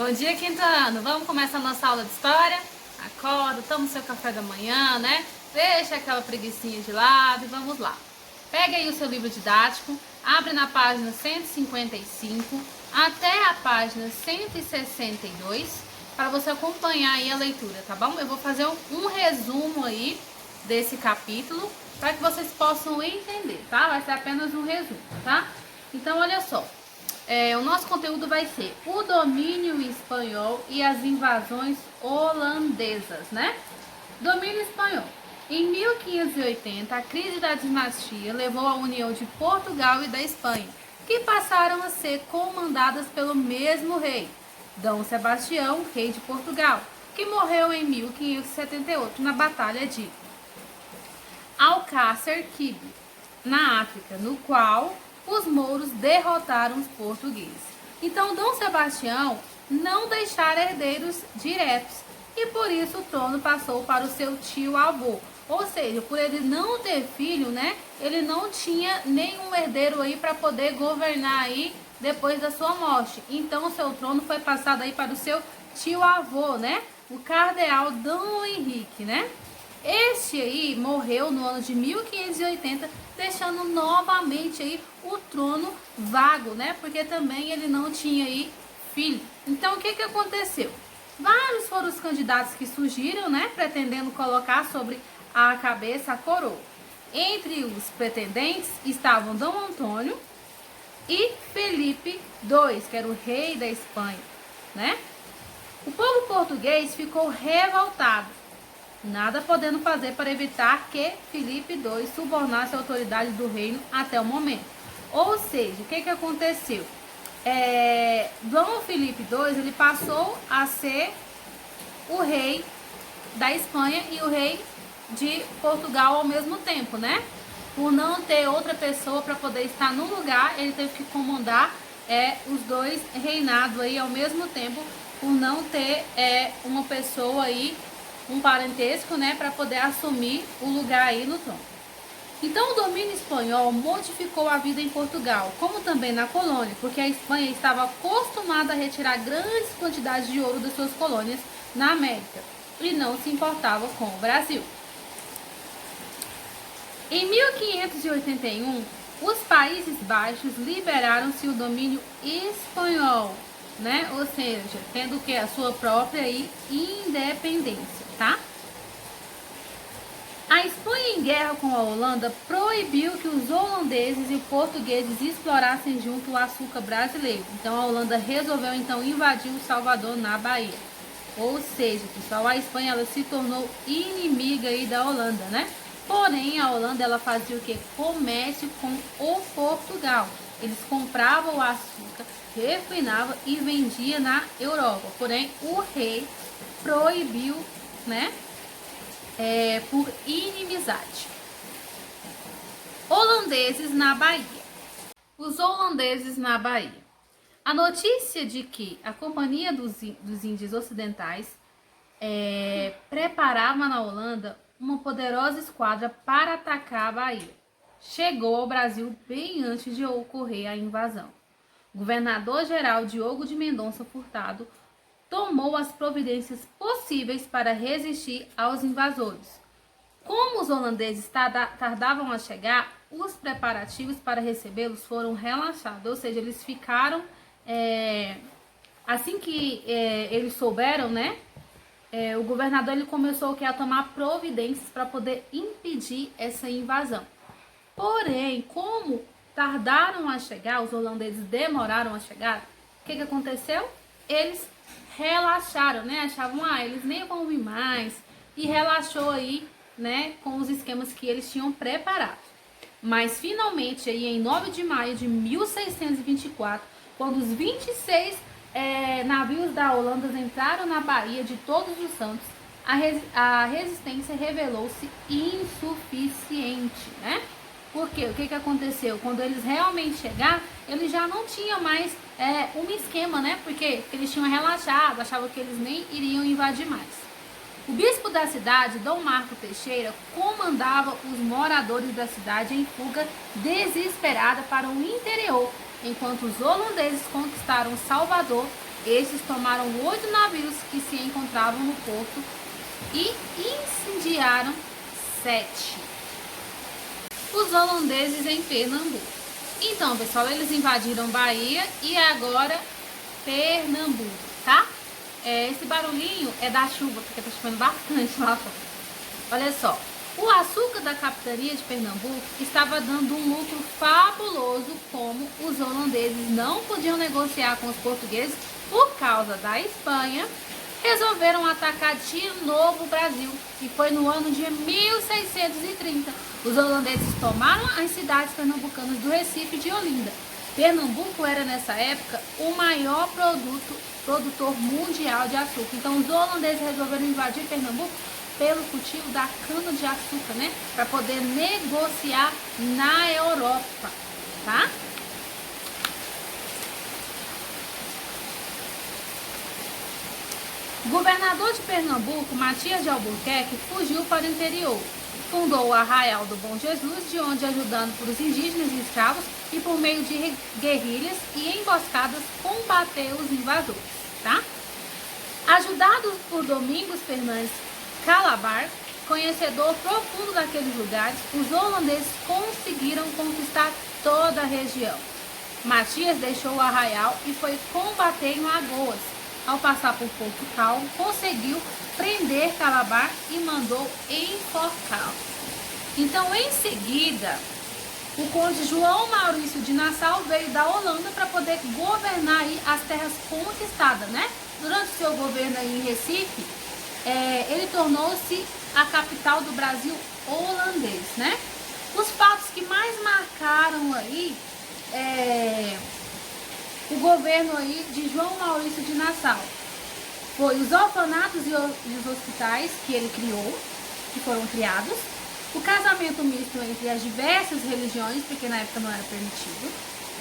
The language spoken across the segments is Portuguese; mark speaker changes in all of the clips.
Speaker 1: Bom dia, quinto ano. Vamos começar a nossa aula de história? Acorda, toma o seu café da manhã, né? Deixa aquela preguicinha de lado e vamos lá. Pega aí o seu livro didático, abre na página 155 até a página 162 para você acompanhar aí a leitura, tá bom? Eu vou fazer um resumo aí desse capítulo para que vocês possam entender, tá? Vai ser apenas um resumo, tá? Então, olha só. O nosso conteúdo vai ser o domínio espanhol e as invasões holandesas, né? Domínio espanhol. Em 1580, a crise da dinastia levou à união de Portugal e da Espanha, que passaram a ser comandadas pelo mesmo rei, Dom Sebastião, rei de Portugal, que morreu em 1578 na Batalha de Alcácer Quibir, na África, no qual os mouros derrotaram os portugueses. Então, Dom Sebastião não deixara herdeiros diretos e por isso o trono passou para o seu tio-avô. Ou seja, por ele não ter filho, né? Ele não tinha nenhum herdeiro aí para poder governar aí depois da sua morte. Então, o seu trono foi passado aí para o seu tio-avô, né? O cardeal Dom Henrique, né? Este aí morreu no ano de 1580, deixando novamente aí o trono vago, né? Porque também ele não tinha aí filho. Então, o que aconteceu? Vários foram os candidatos que surgiram, né? Pretendendo colocar sobre a cabeça a coroa. Entre os pretendentes estavam Dom Antônio e Felipe II, que era o rei da Espanha, né? O povo português ficou revoltado, nada podendo fazer para evitar que Felipe II subornasse a autoridade do reino até o momento. Ou seja, o que aconteceu? Dom Felipe II ele passou a ser o rei da Espanha e o rei de Portugal ao mesmo tempo, né? Por não ter outra pessoa para poder estar no lugar, ele teve que comandar os dois reinados aí ao mesmo tempo, por não ter uma pessoa aí, um parentesco, né, para poder assumir o lugar aí no trono. Então, o domínio espanhol modificou a vida em Portugal, como também na colônia, porque a Espanha estava acostumada a retirar grandes quantidades de ouro das suas colônias na América e não se importava com o Brasil. Em 1581, os Países Baixos liberaram-se o domínio espanhol, né? Ou seja, tendo que a sua própria independência, tá? A Espanha, em guerra com a Holanda, proibiu que os holandeses e portugueses explorassem junto o açúcar brasileiro. Então, a Holanda resolveu, então, invadir o Salvador, na Bahia. Ou seja, pessoal, a Espanha ela se tornou inimiga aí da Holanda, né? Porém, a Holanda ela fazia o quê? Comércio com o Portugal. Eles compravam o açúcar, refinavam e vendia na Europa. Porém, o rei proibiu, né? Por inimizade. Holandeses na Bahia. Os holandeses na Bahia. A notícia de que a Companhia dos Índios Ocidentais preparava na Holanda uma poderosa esquadra para atacar a Bahia chegou ao Brasil bem antes de ocorrer a invasão. O governador-geral Diogo de Mendonça Furtado tomou as providências possíveis para resistir aos invasores. Como os holandeses tardavam a chegar, os preparativos para recebê-los foram relaxados, ou seja, eles ficaram, assim que eles souberam, né? O governador ele começou a tomar providências para poder impedir essa invasão. Porém, como tardaram a chegar, os holandeses demoraram a chegar, o que aconteceu? Eles relaxaram, né? Achavam, eles nem vão vir mais, e relaxou aí, né, com os esquemas que eles tinham preparado. Mas finalmente, aí, em 9 de maio de 1624, quando os 26 navios da Holanda entraram na Baía de Todos os Santos, a resistência revelou-se insuficiente, né? Porque o que aconteceu? Quando eles realmente chegaram, eles já não tinham mais um esquema, né? Porque eles tinham relaxado, achavam que eles nem iriam invadir mais. O bispo da cidade, Dom Marco Teixeira, comandava os moradores da cidade em fuga desesperada para o interior, enquanto os holandeses conquistaram Salvador Estes tomaram 8 navios que se encontravam no porto e incendiaram 7. Os holandeses em Pernambuco. Então, pessoal, eles invadiram Bahia e agora Pernambuco, tá? Esse barulhinho é da chuva, porque tá chovendo bastante lá fora. Olha só, o açúcar da capitania de Pernambuco estava dando um lucro fabuloso, como os holandeses não podiam negociar com os portugueses por causa da Espanha, resolveram atacar de novo o Brasil, e foi no ano de 1630. Os holandeses tomaram as cidades pernambucanas do Recife e de Olinda. Pernambuco era, nessa época, o maior produtor mundial de açúcar. Então, os holandeses resolveram invadir Pernambuco pelo cultivo da cana-de-açúcar, né? Para poder negociar na Europa, tá? O governador de Pernambuco, Matias de Albuquerque, fugiu para o interior. Fundou o Arraial do Bom Jesus, de onde, ajudando por os indígenas e escravos e por meio de guerrilhas e emboscadas, combateu os invasores, tá? Ajudados por Domingos Fernandes Calabar, conhecedor profundo daqueles lugares, os holandeses conseguiram conquistar toda a região. Matias deixou o Arraial e foi combater em Lagoas. Ao passar por Porto Calmo, conseguiu prender Calabar e mandou enforcá-lo. Então, em seguida, o conde João Maurício de Nassau veio da Holanda para poder governar aí as terras conquistadas, né? Durante seu governo aí em Recife, ele tornou-se a capital do Brasil holandês, né? Os fatos que mais marcaram aí o governo aí de João Maurício de Nassau foi os orfanatos e os hospitais que ele criou, que foram criados, o casamento misto entre as diversas religiões, porque na época não era permitido,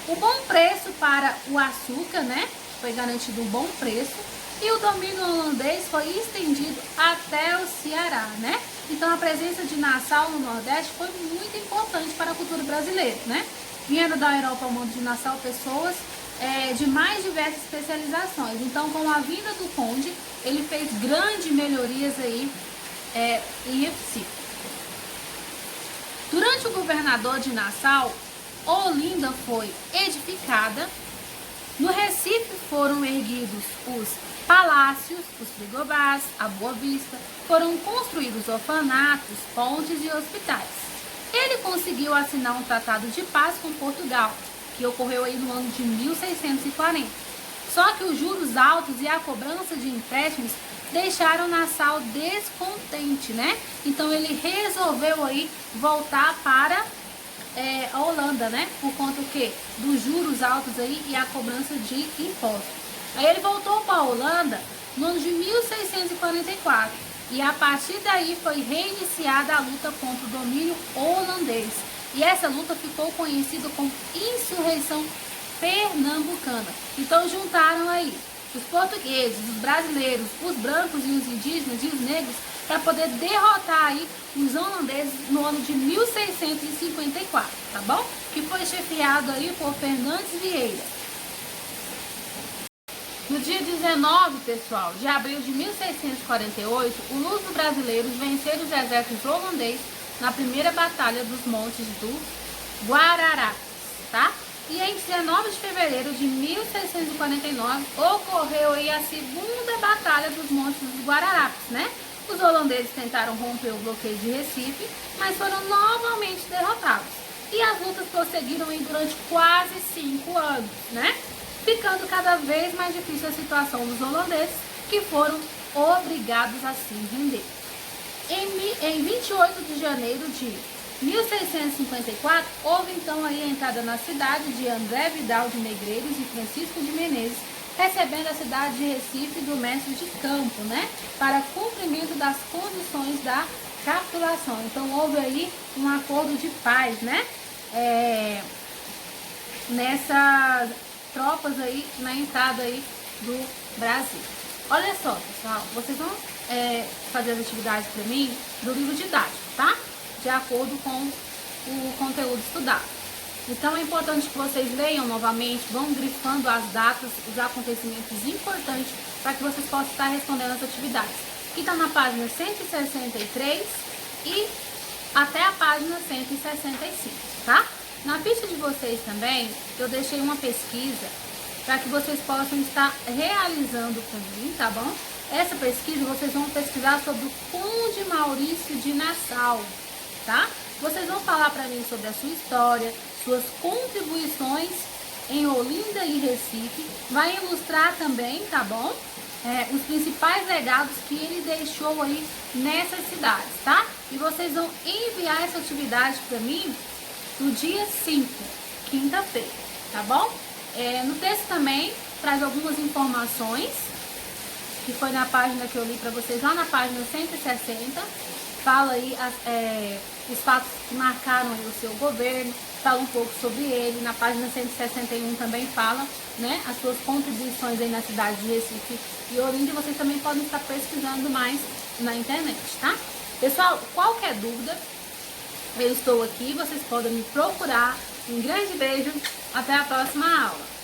Speaker 1: o bom preço para o açúcar, né? Foi garantido um bom preço, e o domínio holandês foi estendido até o Ceará, né? Então a presença de Nassau no Nordeste foi muito importante para a cultura brasileira, né? Vieram da Europa ao mundo de Nassau pessoas de mais diversas especializações. Então, com a vinda do conde, ele fez grandes melhorias aí em Recife. Durante o governador de Nassau, Olinda foi edificada. No Recife foram erguidos os palácios, os frigobás, a Boa Vista, foram construídos orfanatos, pontes e hospitais. Ele conseguiu assinar um tratado de paz com Portugal, que ocorreu aí no ano de 1640. Só que os juros altos e a cobrança de empréstimos deixaram Nassau descontente, né? Então ele resolveu aí voltar para a Holanda, né? Por conta dos juros altos aí e a cobrança de impostos. Aí ele voltou para a Holanda no ano de 1644 e a partir daí foi reiniciada a luta contra o domínio holandês. E essa luta ficou conhecida como Insurreição Pernambucana. Então juntaram aí os portugueses, os brasileiros, os brancos e os indígenas e os negros para poder derrotar aí os holandeses no ano de 1654, tá bom? Que foi chefiado aí por Fernandes Vieira. No dia 19, pessoal, de abril de 1648, os luso-brasileiros venceram os exércitos holandeses na primeira batalha dos montes do Guararapes, tá? E em 19 de fevereiro de 1649 ocorreu aí a segunda batalha dos montes dos Guararapes, né? Os holandeses tentaram romper o bloqueio de Recife, mas foram novamente derrotados. E as lutas prosseguiram aí durante quase 5 anos, né? Ficando cada vez mais difícil a situação dos holandeses, que foram obrigados a se render. Em 28 de janeiro de 1654, houve então aí a entrada na cidade de André Vidal de Negreiros e Francisco de Menezes, recebendo a cidade de Recife do mestre de campo, né, para cumprimento das condições da capitulação. Então houve aí um acordo de paz, né, nessas tropas aí na entrada aí do Brasil. Olha só, pessoal, vocês vão fazer as atividades para mim do livro didático, tá? De acordo com o conteúdo estudado. Então é importante que vocês leiam novamente, vão grifando as datas, os acontecimentos importantes para que vocês possam estar respondendo as atividades. Que está na página 163 e até a página 165, tá? Na ficha de vocês também, eu deixei uma pesquisa para que vocês possam estar realizando também, tá bom? Essa pesquisa vocês vão pesquisar sobre o Conde Maurício de Nassau, tá? Vocês vão falar para mim sobre a sua história, suas contribuições em Olinda e Recife, vai ilustrar também, tá bom? Os principais legados que ele deixou aí nessas cidades, tá? E vocês vão enviar essa atividade para mim no dia 5, quinta-feira, tá bom? No texto também traz algumas informações, que foi na página que eu li para vocês, lá na página 160, fala aí os fatos que marcaram aí o seu governo, fala um pouco sobre ele. Na página 161 também fala, né, as suas contribuições aí na cidade de Recife e Olinda. Vocês também podem estar pesquisando mais na internet, tá? Pessoal, qualquer dúvida, eu estou aqui, vocês podem me procurar. Um grande beijo, até a próxima aula.